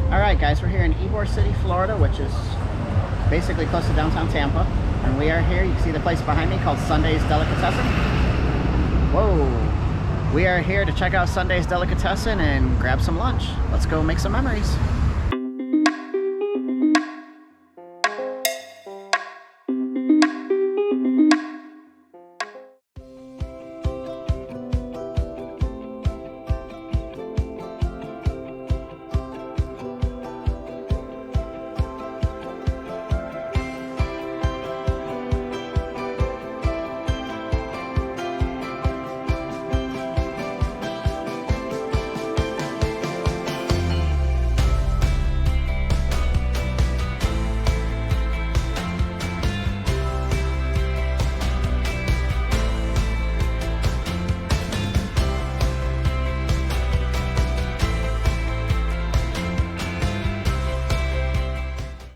Alright guys, we're here in Ybor City, Florida, which is basically close to downtown Tampa. And we are here, you can see the place behind me called Sunday's Delicatessen. Whoa! We are here to check out Sunday's Delicatessen and grab some lunch. Let's go make some memories.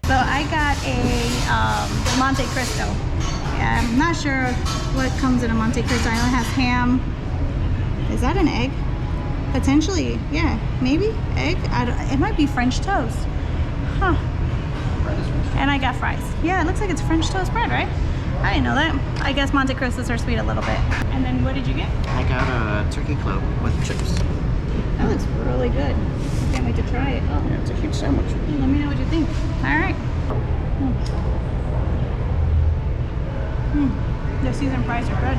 So I got a Monte Cristo. Yeah, I'm not sure what comes in a Monte Cristo. I only have ham. Is that an egg? Potentially, yeah, maybe egg. It might be French toast. Huh. And I got fries. Yeah, it looks like it's French toast bread, right? I didn't know that. I guess Monte Cristos are sweet a little bit. And then what did you get? I got a turkey club with chips. That looks really good. I can't wait to try it. Oh. Yeah, it's a huge sandwich. Let me know what you think. All right. The seasoned fries are good.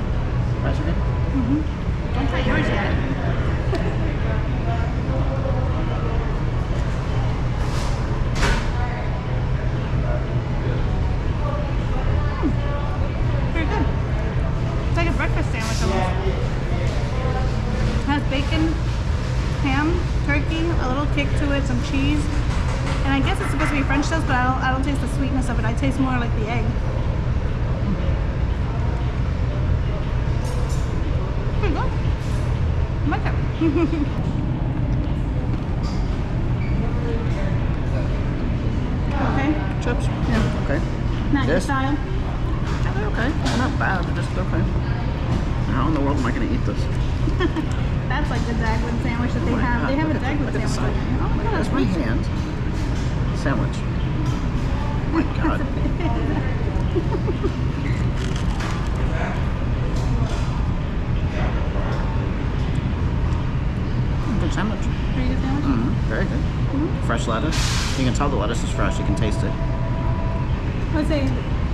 Fries are good? Mm-hmm. Don't try yours yet. Very good. It's like a breakfast sandwich almost. It has bacon, ham, turkey, a little kick to it, some cheese. And I guess it's supposed to be French toast, but I don't taste the sweetness of it. I taste more like the egg. Pretty good. I like it. Okay? Chips? Yeah, okay. Not your This? style? Yeah, they're okay. They're not bad, they're just okay. How in the world am I going to eat this? That's like the Dagwood sandwich that they have. They have a Dagwood sandwich. Oh my god, That's my hand. Sandwich. Oh my god. Good sandwich. Pretty good sandwich? Very good. Fresh lettuce. You can tell the lettuce is fresh. You can taste it. Let's say,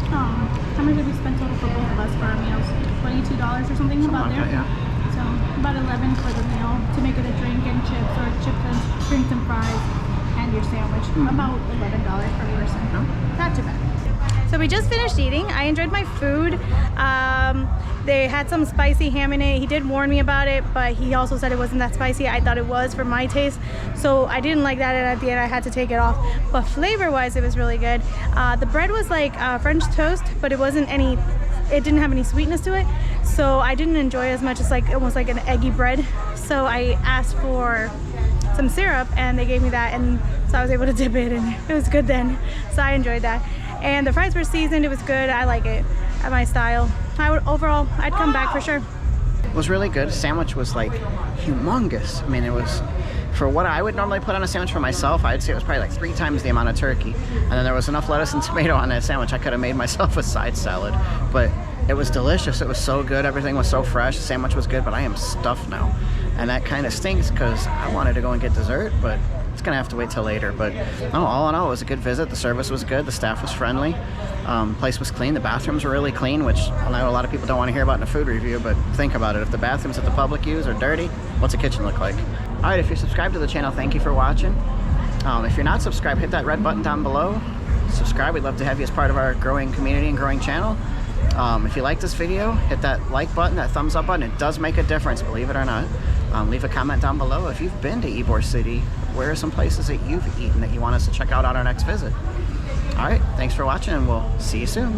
how much did we spend total for both of us for our meals? $22 or something about there? Okay, yeah. So about 11 for the meal to make it a drink and chips, or chips and drinks and fries, and your sandwich. About $11 per person. Not too bad. So we just finished eating. I enjoyed my food. They had some spicy ham in it. He did warn me about it, but he also said it wasn't that spicy. I thought it was for my taste, so I didn't like that, and at the end I had to take it off. But flavor-wise, it was really good. The bread was like French toast, but it wasn't any. It didn't have any sweetness to it, so I didn't enjoy it as much as like almost like an eggy bread. So I asked for some syrup, and they gave me that, and so I was able to dip it, and it was good then. So I enjoyed that. And the fries were seasoned. It was good. I like it at my style. Overall, I'd come back for sure. It was really good. The sandwich was like humongous. I mean, it was, for what I would normally put on a sandwich for myself, I'd say it was probably like 3 times the amount of turkey. And then there was enough lettuce and tomato on that sandwich. I could have made myself a side salad, but it was delicious. It was so good. Everything was so fresh. The sandwich was good, but I am stuffed now. And that kind of stinks because I wanted to go and get dessert, but it's gonna have to wait till later. But no, all in all, it was a good visit. The service was good. The staff was friendly. Place was clean. The bathrooms were really clean, which I know a lot of people don't want to hear about in a food review, but think about it. If the bathrooms that the public use are dirty, what's a kitchen look like? All right, if you're subscribed to the channel, thank you for watching. If you're not subscribed, hit that red button down below. Subscribe. We'd love to have you as part of our growing community and growing channel. If you like this video, hit that like button, that thumbs up button. It does make a difference, believe it or not. Leave a comment down below if you've been to Ybor City. Where are some places that you've eaten that you want us to check out on our next visit? All right, thanks for watching, and we'll see you soon.